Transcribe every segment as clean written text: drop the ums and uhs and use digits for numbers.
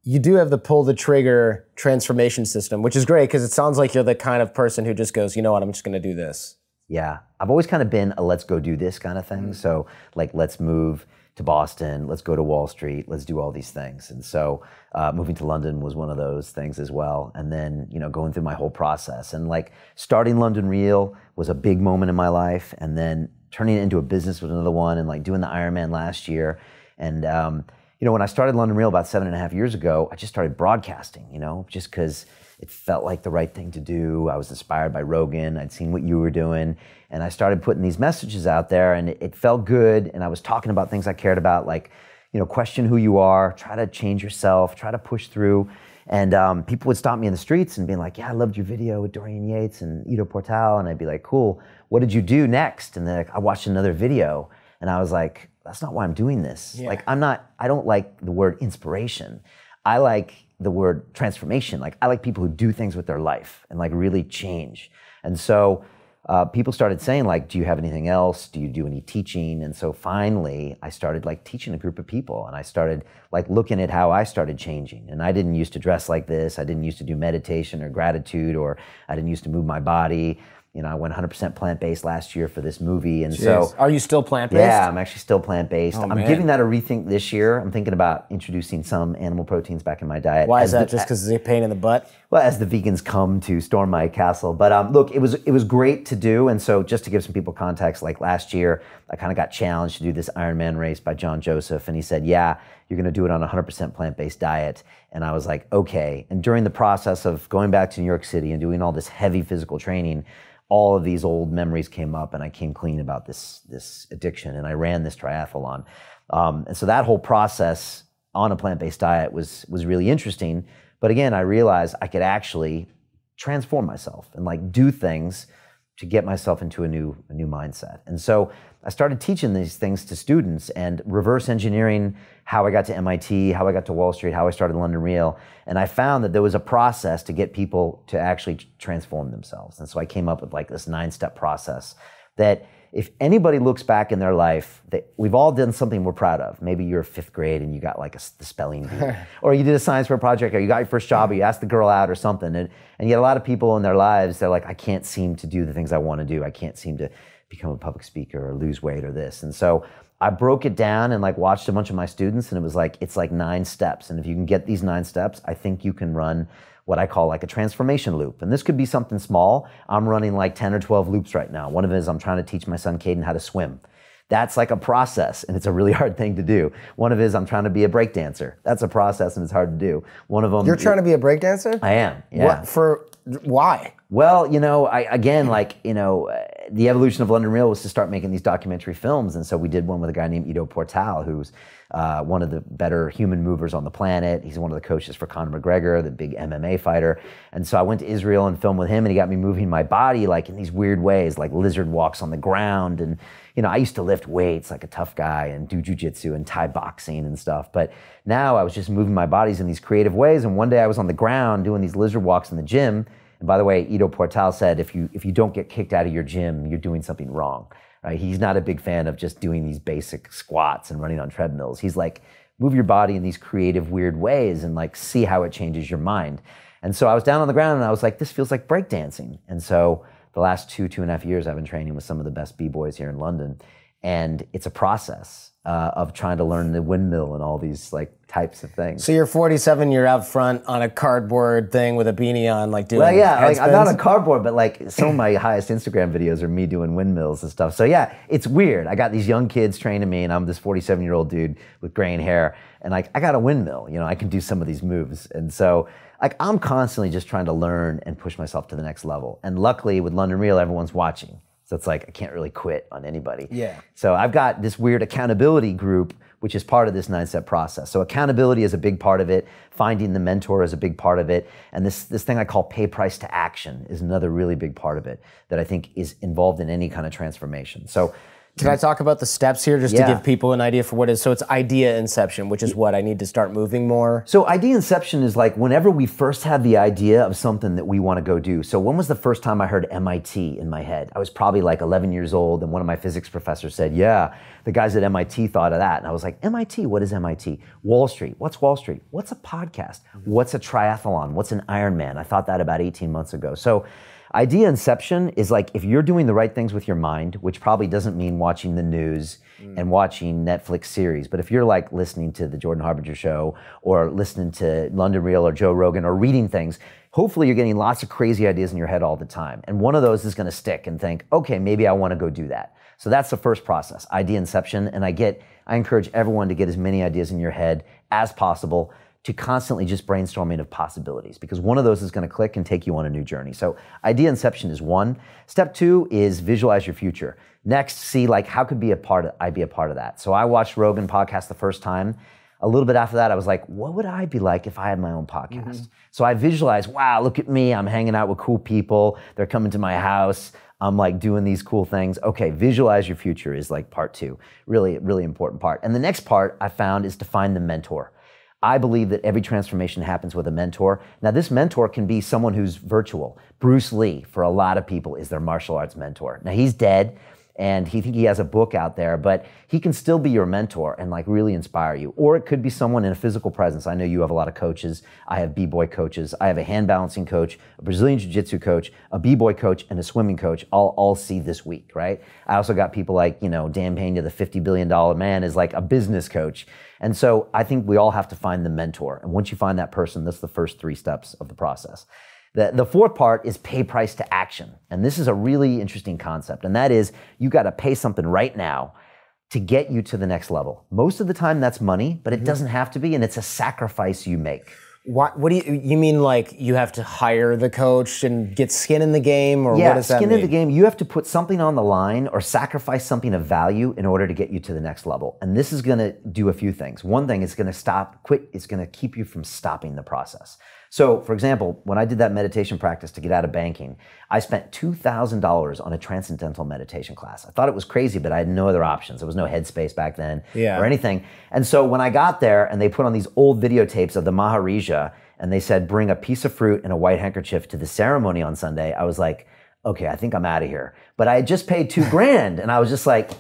you do have the pull the trigger transformation system, which is great because it sounds like you're the kind of person who just goes, you know what, I'm just going to do this. Yeah, I've always kind of been a let's go do this kind of thing. So like, let's move to Boston, let's go to Wall Street, let's do all these things. And so moving to London was one of those things as well. And then, you know, going through my whole process and like starting London Real was a big moment in my life. And then turning it into a business was another one, and like doing the Ironman last year. And, you know, when I started London Real about 7.5 years ago, I just started broadcasting, you know, just because it felt like the right thing to do. I was inspired by Rogan. I'd seen what you were doing. And I started putting these messages out there, and it felt good. And I was talking about things I cared about, like, you know, question who you are, try to change yourself, try to push through. And people would stop me in the streets and be like, yeah, I loved your video with Dorian Yates and Ido Portal. And I'd be like, cool, what did you do next? And they're like, I watched another video. And I was like, that's not why I'm doing this. Yeah. Like, I don't like the word inspiration. I like the word transformation. Like, I like people who do things with their life and like really change. And so people started saying like, do you have anything else? Do you do any teaching? And so finally I started like teaching a group of people, and I started like looking at how I started changing. And I didn't used to dress like this. I didn't used to do meditation or gratitude, or I didn't used to move my body. You know, I went 100% plant-based last year for this movie. And so, are you still plant-based? Yeah, I'm actually still plant-based. Oh, I'm giving that a rethink this year. I'm thinking about introducing some animal proteins back in my diet. Why is that? Just because it's a pain in the butt? Well, as the vegans come to storm my castle. But look, it was great to do. And so just to give some people context, like last year, I kind of got challenged to do this Ironman race by John Joseph. And he said, yeah, you're going to do it on a 100% plant-based diet. And I was like, okay. And during the process of going back to New York City and doing all this heavy physical training, all of these old memories came up, and I came clean about this addiction, and I ran this triathlon. And so that whole process on a plant-based diet was really interesting. But again, I realized I could actually transform myself and like do things to get myself into a new mindset. And so I started teaching these things to students and reverse engineering how I got to MIT, how I got to Wall Street, how I started London Real. And I found that there was a process to get people to actually transform themselves. And so I came up with like this 9-step process that if anybody looks back in their life, that we've all done something we're proud of. Maybe you're 5th grade and you got like the spelling bee, or you did a science fair project, or you got your first job, or you asked the girl out or something. And yet a lot of people in their lives, they're like, I can't seem to do the things I want to do. I can't seem to become a public speaker or lose weight or this. And so I broke it down and like watched a bunch of my students, and it was like, it's like 9 steps. And if you can get these 9 steps, I think you can run what I call like a transformation loop. And this could be something small. I'm running like 10 or 12 loops right now. One of it is I'm trying to teach my son Caden how to swim. That's like a process, and it's a really hard thing to do. One of it is I'm trying to be a breakdancer. That's a process, and it's hard to do. One of them— You're trying to be a breakdancer? I am, yeah. Why? Well, you know, the evolution of London Real was to start making these documentary films. And so we did one with a guy named Ido Portal, who's one of the better human movers on the planet. He's one of the coaches for Conor McGregor, the big MMA fighter. And so I went to Israel and filmed with him, and he got me moving my body like in these weird ways, like lizard walks on the ground. And, you know, I used to lift weights like a tough guy and do jujitsu and Thai boxing and stuff. But now I was just moving my bodies in these creative ways. And one day I was on the ground doing these lizard walks in the gym. And by the way, Ido Portal said, if you don't get kicked out of your gym, you're doing something wrong. Right? He's not a big fan of just doing these basic squats and running on treadmills. He's like, move your body in these creative, weird ways and like see how it changes your mind. And so I was down on the ground and I was like, this feels like breakdancing. And so the last 2.5 years, I've been training with some of the best B-boys here in London. And it's a process of trying to learn the windmill and all these like types of things. So you're 47, you're out front on a cardboard thing with a beanie on, like doing— Well, yeah, like, I'm not on cardboard, but like some of my highest Instagram videos are me doing windmills and stuff. So yeah, it's weird. I got these young kids training me, and I'm this 47-year-old dude with graying hair, and like I got a windmill. You know, I can do some of these moves, and so like I'm constantly just trying to learn and push myself to the next level. And luckily, with London Real, everyone's watching. So it's like, I can't really quit on anybody. Yeah. So I've got this weird accountability group, which is part of this 9-step process. So accountability is a big part of it. Finding the mentor is a big part of it. And this thing I call pay price to action is another really big part of it that I think is involved in any kind of transformation. So Can I talk about the steps here just to Yeah. give people an idea for what it is? So it's idea inception, which is what I need to start moving more. So idea inception is like whenever we first have the idea of something that we want to go do. So when was the first time I heard MIT in my head? I was probably like 11 years old, and one of my physics professors said, yeah, the guys at MIT thought of that. And I was like, MIT, what is MIT? Wall Street, what's Wall Street? What's a podcast? What's a triathlon? What's an Ironman? I thought that about 18 months ago. So idea inception is like if you're doing the right things with your mind, which probably doesn't mean watching the news and watching Netflix series, but if you're like listening to the Jordan Harbinger show or listening to London Real or Joe Rogan or reading things, hopefully you're getting lots of crazy ideas in your head all the time. And one of those is going to stick and think, okay, maybe I want to go do that. So that's the first process, idea inception. And I encourage everyone to get as many ideas in your head as possible, to constantly just brainstorming of possibilities, because one of those is going to click and take you on a new journey. So idea inception is one. Step two is visualize your future. Next, see like how could I be a part of that? So I watched Rogan podcast the first time. A little bit after that, I was like, what would I be like if I had my own podcast? So I visualized, wow, look at me. I'm hanging out with cool people. They're coming to my house. I'm like doing these cool things. Okay, visualize your future is like part two. Really, really important part. And the next part I found is to find the mentor. I believe that every transformation happens with a mentor. Now, this mentor can be someone who's virtual. Bruce Lee, for a lot of people, is their martial arts mentor. Now, he's dead, and he has a book out there, but he can still be your mentor and like really inspire you. Or it could be someone in a physical presence. I know you have a lot of coaches. I have b-boy coaches. I have a hand balancing coach, a Brazilian jiu-jitsu coach, a b-boy coach, and a swimming coach. I'll see this week, right? I also got people like, Dan Pena, the $50 billion man, is like a business coach. And so I think we all have to find the mentor. And once you find that person, that's the first 3 steps of the process. The fourth part is pay price to action. And this is a really interesting concept. And that is you got to pay something right now to get you to the next level. Most of the time that's money, but it doesn't have to be. And it's a sacrifice you make. What do you mean, like you have to hire the coach and get skin in the game, or what does that mean? Yeah, skin in the game. You have to put something on the line or sacrifice something of value in order to get you to the next level. And this is going to do a few things. One thing is going to it's going to keep you from stopping the process. So, for example, when I did that meditation practice to get out of banking, I spent $2,000 on a transcendental meditation class. I thought it was crazy, but I had no other options. There was no Headspace back then or anything. And so when I got there and they put on these old videotapes of the Maharaja and they said, bring a piece of fruit and a white handkerchief to the ceremony on Sunday, I was like, okay, I think I'm out of here. But I had just paid $2,000 and I was just like,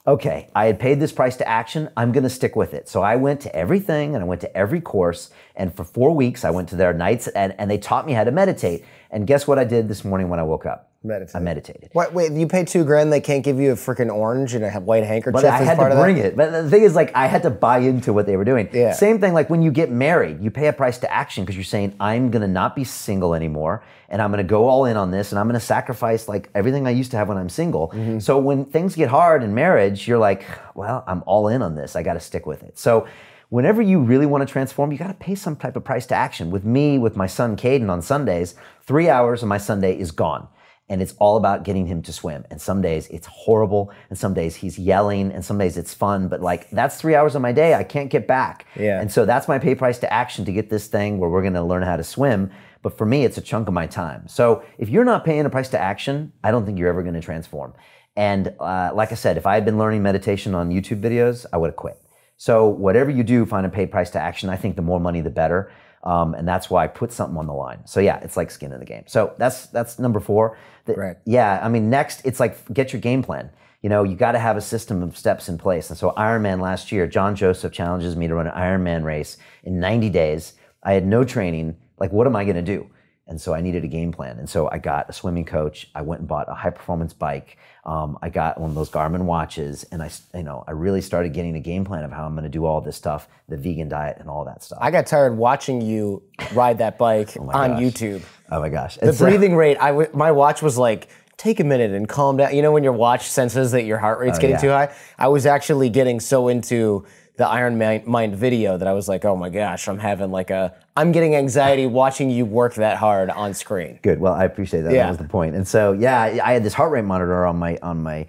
okay, I had paid this price to action, I'm gonna stick with it. So I went to everything and I went to every course, and for 4 weeks I went to their nights and they taught me how to meditate. And guess what I did this morning when I woke up? I meditated. Wait, you paid $2,000, they can't give you a freaking orange and a white handkerchief But I as had part to of bring that? it. But the thing is, like, I had to buy into what they were doing. Yeah. Same thing, like when you get married, you pay a price to action because you're saying, I'm gonna not be single anymore, and I'm gonna go all in on this, and I'm gonna sacrifice like everything I used to have when I'm single. So when things get hard in marriage, you're like, well, I'm all in on this. I gotta stick with it. So whenever you really want to transform, you got to pay some type of price to action. With me, with my son Caden on Sundays, 3 hours of my Sunday is gone. And it's all about getting him to swim. And some days it's horrible, and some days he's yelling, and some days it's fun. But like, that's 3 hours of my day I can't get back. Yeah. And so that's my pay price to action to get this thing where we're going to learn how to swim. But for me, it's a chunk of my time. So if you're not paying a price to action, I don't think you're ever going to transform. And like I said, if I had been learning meditation on YouTube videos, I would have quit. So whatever you do, find a paid price to action. I think the more money, the better. And that's why I put something on the line. So yeah, it's like skin in the game. So that's number 4. Right. Yeah, I mean, next, it's like get your game plan. You got to have a system of steps in place. And so Ironman last year, John Joseph challenges me to run an Ironman race in 90 days. I had no training. Like, what am I going to do? And so I needed a game plan. And so I got a swimming coach. I went and bought a high performance bike. I got one of those Garmin watches, and I really started getting a game plan of how I'm going to do all this stuff, the vegan diet and all that stuff. I got tired watching you ride that bike on gosh. YouTube. Oh my gosh. The breathing rate, my watch was like, take a minute and calm down. You know when your watch senses that your heart rate's getting too high? I was actually getting so into the Iron Mind video that I was like, oh my gosh, I'm getting anxiety watching you work that hard on screen. Good. Well, I appreciate that. Yeah. That was the point. And so, yeah, I had this heart rate monitor on my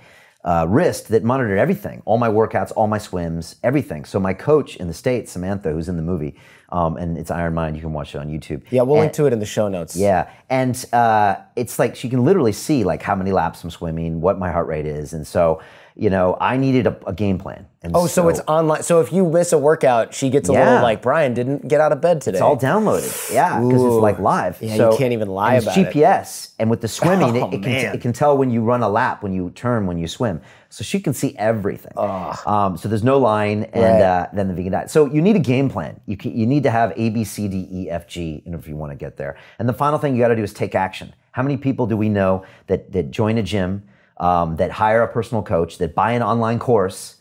wrist that monitored everything, all my workouts, all my swims, everything. So my coach in the States, Samantha, who's in the movie, And it's Iron Mind. You can watch it on YouTube. Yeah, we'll link to it in the show notes. Yeah, and it's like she can literally see like how many laps I'm swimming, what my heart rate is, and so I needed a game plan. And so it's online. So if you miss a workout, she gets a little like, Brian didn't get out of bed today. It's all downloaded. Yeah, because it's like live. Yeah, so, you can't even lie about it. It's GPS, and with the swimming, man. it can tell when you run a lap, when you turn, when you swim. So she can see everything. So there's no line, and then the vegan diet. So you need a game plan. You need to have A, B, C, D, E, F, G, if you want to get there. And the final thing you got to do is take action. How many people do we know that join a gym, that hire a personal coach, that buy an online course,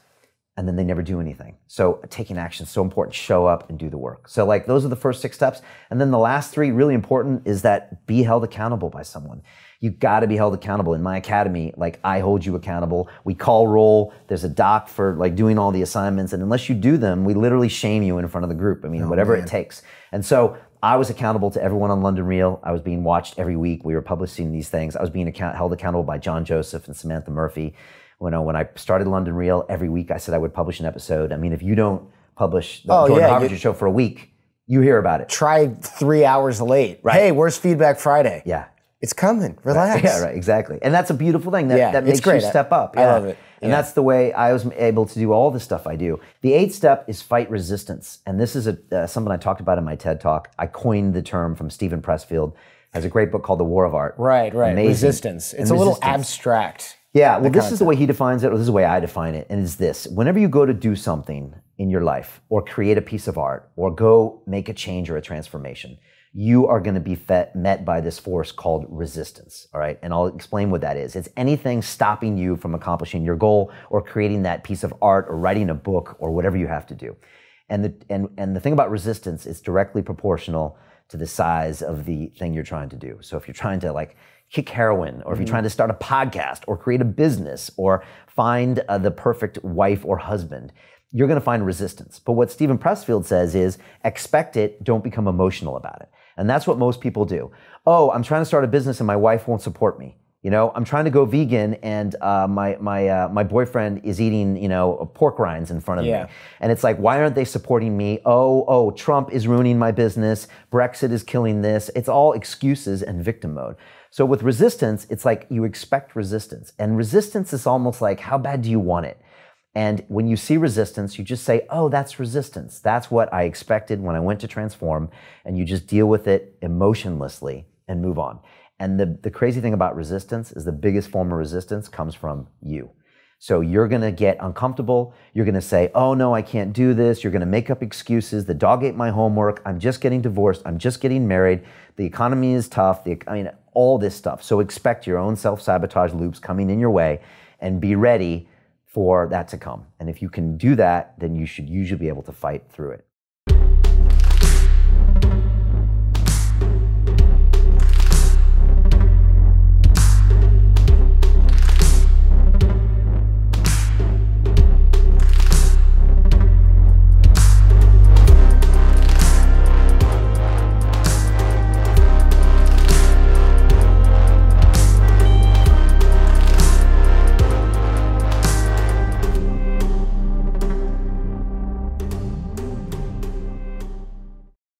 and then they never do anything? So taking action is so important. Show up and do the work. So like those are the first 6 steps. And then the last 3, really important, is that be held accountable by someone. You got to be held accountable. In my academy, like I hold you accountable. We call roll. There's a doc for like doing all the assignments. And unless you do them, we literally shame you in front of the group. I mean, whatever it takes. And so I was accountable to everyone on London Reel. I was being watched every week. We were publishing these things. I was being held accountable by John Joseph and Samantha Murphy. When I started London Reel, every week I said I would publish an episode. I mean, if you don't publish the Jordan Harbinger show for a week, you hear about it. Try 3 hours late. Right. Hey, where's Feedback Friday? Yeah. It's coming. Relax. Right. Yeah, right, exactly. And that's a beautiful thing. That makes you step up. I love it. And that's the way I was able to do all the stuff I do. The 8th step is fight resistance. And this is something I talked about in my TED Talk. I coined the term from Stephen Pressfield. Has a great book called The War of Art. Right. Amazing. Resistance. It's a little abstract. Yeah, well, this is the way he defines it, or this is the way I define it, and it's this. Whenever you go to do something in your life, or create a piece of art, or go make a change or a transformation, you are going to be met by this force called resistance, all right? And I'll explain what that is. It's anything stopping you from accomplishing your goal, or creating that piece of art, or writing a book, or whatever you have to do. And the thing about resistance is directly proportional to the size of the thing you're trying to do. So if you're trying to like kick heroin, or if you're trying to start a podcast, or create a business, or find the perfect wife or husband, you're going to find resistance. But what Stephen Pressfield says is, expect it, don't become emotional about it. And that's what most people do. Oh, I'm trying to start a business and my wife won't support me. I'm trying to go vegan and my boyfriend is eating, pork rinds in front of me. And it's like, why aren't they supporting me? Oh, Trump is ruining my business. Brexit is killing this. It's all excuses and victim mode. So with resistance, it's like you expect resistance. And resistance is almost like, how bad do you want it? And when you see resistance, you just say, oh, that's resistance. That's what I expected when I went to transform. And you just deal with it emotionlessly and move on. And the crazy thing about resistance is the biggest form of resistance comes from you. So you're going to get uncomfortable. You're going to say, oh, no, I can't do this. You're going to make up excuses. The dog ate my homework. I'm just getting divorced. I'm just getting married. The economy is tough. All this stuff. So expect your own self-sabotage loops coming in your way and be ready for that to come. And if you can do that, then you should usually be able to fight through it.